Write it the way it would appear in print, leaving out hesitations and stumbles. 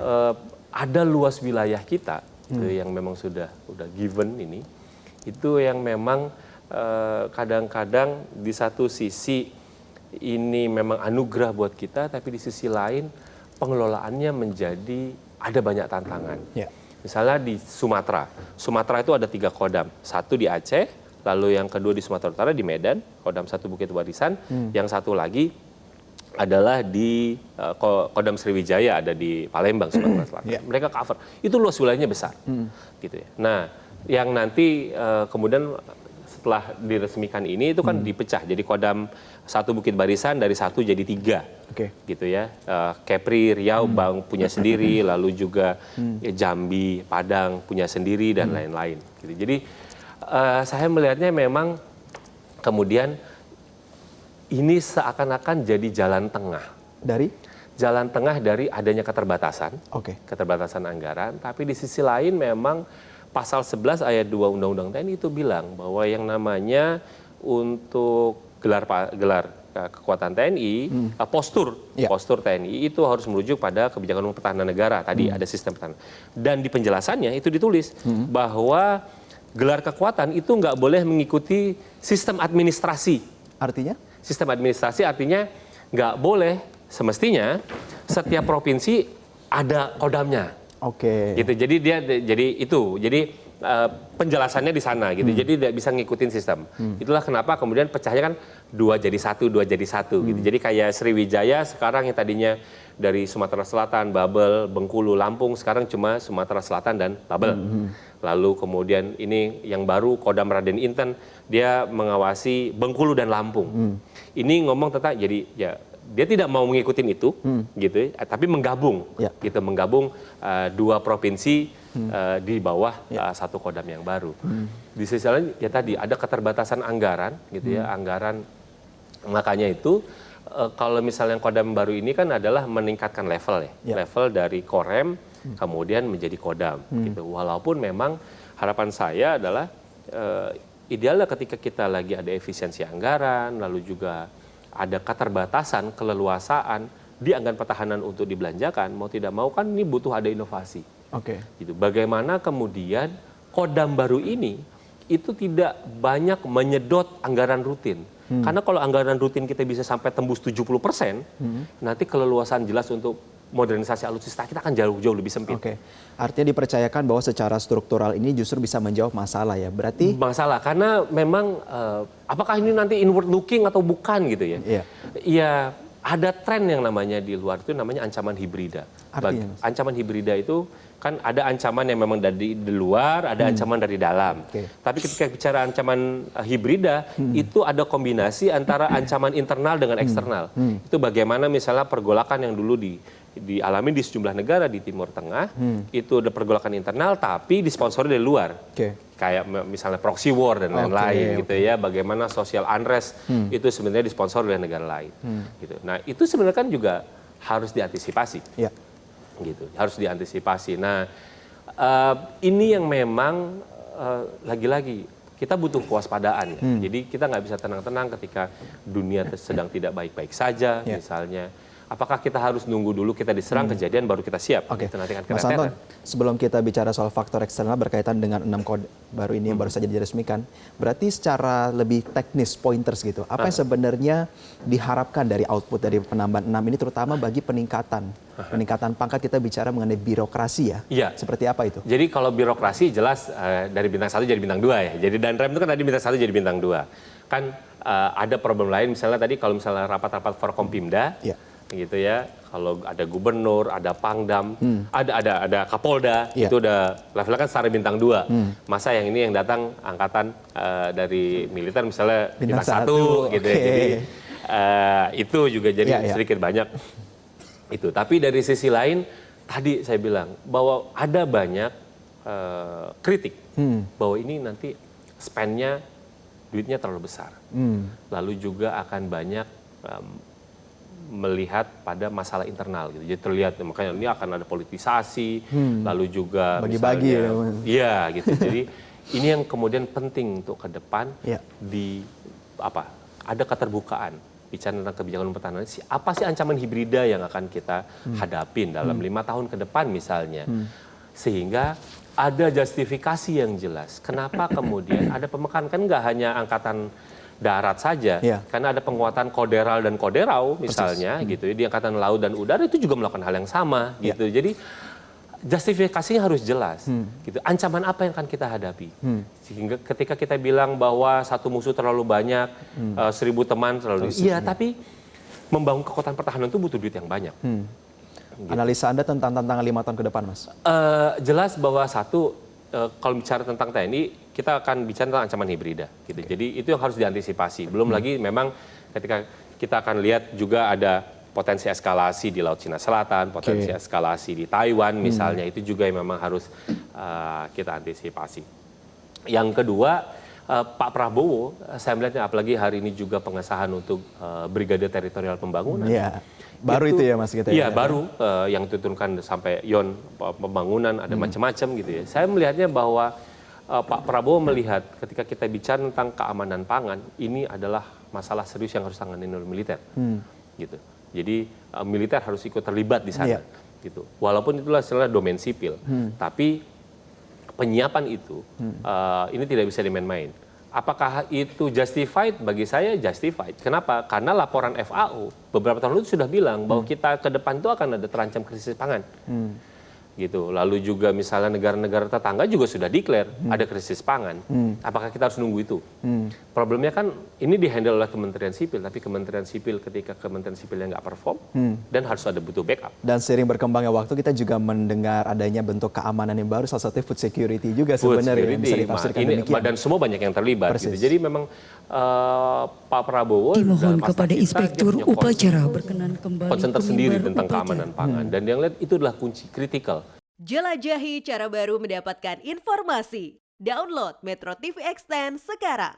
eh, ada luas wilayah kita itu yang memang sudah given ini, itu yang memang kadang-kadang di satu sisi ini memang anugerah buat kita, tapi di sisi lain pengelolaannya menjadi ada banyak tantangan. Misalnya di Sumatera itu ada 3 kodam, satu di Aceh, lalu yang kedua di Sumatera Utara di Medan, kodam 1 Bukit Barisan, yang satu lagi adalah di Kodam Sriwijaya, ada di Palembang, Sumatera Selatan. Mereka cover, itu luas wilayahnya besar, gitu ya. Nah, yang nanti kemudian setelah diresmikan ini itu kan dipecah, jadi Kodam 1 Bukit Barisan dari 1 jadi 3, gitu ya. Kepri, Riau, Bang punya sendiri, lalu juga Jambi, Padang punya sendiri dan lain-lain. Gitu. Jadi saya melihatnya memang kemudian ini seakan-akan jadi jalan tengah. Jalan tengah dari adanya keterbatasan, keterbatasan anggaran, tapi di sisi lain memang pasal 11 ayat 2 Undang-Undang TNI itu bilang bahwa yang namanya untuk gelar kekuatan TNI, postur TNI itu harus merujuk pada kebijakan umum pertahanan negara. Tadi ada sistem pertahanan. Dan di penjelasannya itu ditulis bahwa gelar kekuatan itu nggak boleh mengikuti sistem administrasi. Artinya? Sistem administrasi artinya nggak boleh, semestinya setiap provinsi ada kodamnya. Gitu. Jadi penjelasannya di sana gitu. Jadi tidak bisa ngikutin sistem. Itulah kenapa kemudian pecahnya kan 2 jadi 1 gitu. Jadi kayak Sriwijaya sekarang yang tadinya dari Sumatera Selatan, Babel, Bengkulu, Lampung, sekarang cuma Sumatera Selatan dan Babel. Lalu kemudian ini yang baru Kodam Raden Inten, dia mengawasi Bengkulu dan Lampung. Ini ngomong tentang jadi ya dia tidak mau mengikuti itu, gitu, tapi menggabung, gitu, menggabung 2 provinsi di bawah 1 kodam yang baru. Di sisi lain ya tadi ada keterbatasan anggaran, gitu ya, anggaran, makanya itu kalau misalnya kodam baru ini kan adalah meningkatkan level level dari korem kemudian menjadi kodam, gitu. Walaupun memang harapan saya adalah idealnya ketika kita lagi ada efisiensi anggaran, lalu juga ada keterbatasan, keleluasaan di anggaran pertahanan untuk dibelanjakan, mau tidak mau kan ini butuh ada inovasi. Gitu. Bagaimana kemudian kodam baru ini itu tidak banyak menyedot anggaran rutin. Karena kalau anggaran rutin kita bisa sampai tembus 70%, nanti keleluasaan jelas untuk modernisasi alutsista kita akan jauh lebih sempit. Artinya dipercayakan bahwa secara struktural ini justru bisa menjawab masalah ya. Berarti masalah karena memang apakah ini nanti inward looking atau bukan gitu ya. Ya ada tren yang namanya di luar itu namanya ancaman hibrida. Ancaman hibrida itu kan ada ancaman yang memang dari di luar, ada ancaman dari dalam. Tapi ketika bicara ancaman hibrida, itu ada kombinasi antara ancaman internal dengan eksternal. Itu bagaimana misalnya pergolakan yang dulu dialami di sejumlah negara di Timur Tengah, itu ada pergolakan internal tapi disponsori dari luar. Kayak misalnya proxy war dan lain-lain gitu ya, bagaimana social unrest itu sebenarnya disponsori oleh negara lain. Gitu. Nah, itu sebenarnya kan juga harus diantisipasi. Gitu, harus diantisipasi. Nah, ini yang memang lagi-lagi kita butuh kewaspadaan. Jadi kita nggak bisa tenang-tenang ketika dunia sedang tidak baik-baik saja, misalnya. Apakah kita harus nunggu dulu kita diserang kejadian baru kita siap? Itu nanti kan Mas Anton, sebelum kita bicara soal faktor eksternal berkaitan dengan 6 kode baru ini yang baru saja diresmikan, berarti secara lebih teknis pointers gitu, apa yang sebenarnya diharapkan dari output dari penambahan 6 ini terutama bagi peningkatan pangkat, kita bicara mengenai birokrasi ya? Seperti apa itu? Jadi kalau birokrasi jelas dari bintang 1 jadi bintang 2 ya. Jadi dan rem itu kan tadi bintang 1 jadi bintang 2. Kan ada problem lain misalnya tadi kalau misalnya rapat-rapat Forkompimda, gitu ya, kalau ada gubernur, ada pangdam, ada kapolda, itu udah levelnya kan setara bintang 2. Masa yang ini yang datang angkatan dari militer misalnya bintang 1 gitu ya. Jadi itu juga jadi sedikit banyak itu. Tapi dari sisi lain tadi saya bilang bahwa ada banyak kritik bahwa ini nanti spend-nya duitnya terlalu besar. Lalu juga akan banyak melihat pada masalah internal gitu. Jadi terlihat makanya ini akan ada politisasi, lalu juga bagi-bagi gitu. Jadi ini yang kemudian penting untuk ke depan di ada keterbukaan bicara tentang kebijakan pertahanan, apa sih ancaman hibrida yang akan kita hadapin dalam 5 tahun ke depan misalnya. Sehingga ada justifikasi yang jelas. Kenapa kemudian ada pemekaran, kan nggak hanya angkatan darat saja, karena ada penguatan koderal dan koderau misalnya gitu ya, di angkatan laut dan udara itu juga melakukan hal yang sama gitu. Jadi justifikasinya harus jelas gitu. Ancaman apa yang akan kita hadapi? Sehingga ketika kita bilang bahwa satu musuh terlalu banyak, 1000 teman terlalu, iya, tapi membangun kekuatan pertahanan itu butuh duit yang banyak. Gitu. Analisa Anda tentang tantangan 5 tahun ke depan, Mas? Jelas bahwa satu, kalau bicara tentang TNI, kita akan bicara tentang ancaman hibrida. Gitu. Jadi itu yang harus diantisipasi. Belum lagi memang ketika kita akan lihat juga ada potensi eskalasi di Laut Cina Selatan, potensi eskalasi di Taiwan misalnya, itu juga yang memang harus kita antisipasi. Yang kedua, Pak Prabowo, saya melihatnya apalagi hari ini juga pengesahan untuk Brigade Teritorial Pembangunan. Baru itu ya Mas? Iya, baru yang diturunkan sampai yon pembangunan, ada macam-macam gitu ya. Saya melihatnya bahwa Pak Prabowo melihat ketika kita bicara tentang keamanan pangan, ini adalah masalah serius yang harus ditangani oleh militer. Gitu. Jadi militer harus ikut terlibat di sana. Gitu. Walaupun itulah istilah domain sipil, tapi penyiapan itu ini tidak bisa dimain-main. Apakah itu justified? Bagi saya justified. Kenapa? Karena laporan FAO beberapa tahun lalu sudah bilang bahwa kita ke depan itu akan ada terancam krisis pangan. Gitu. Lalu juga misalnya negara-negara tetangga juga sudah declare ada krisis pangan. Apakah kita harus nunggu itu? Problemnya kan ini dihandle oleh Kementerian Sipil, tapi Kementerian Sipil ketika Kementerian Sipilnya nggak perform dan harus ada butuh backup. Dan seiring berkembangnya waktu kita juga mendengar adanya bentuk keamanan yang baru, salah satunya food security juga sebenarnya bisa ditafsirkan demikian. Dan semua banyak yang terlibat. Gitu. Jadi memang Pak Prabowo dimohon kepada Inspektur Upacara berkenan kembali konsentrasi sendiri tentang keamanan pangan dan yang lihat itu adalah kunci kritikal. Jelajahi cara baru mendapatkan informasi. Download Metro TV Extend sekarang.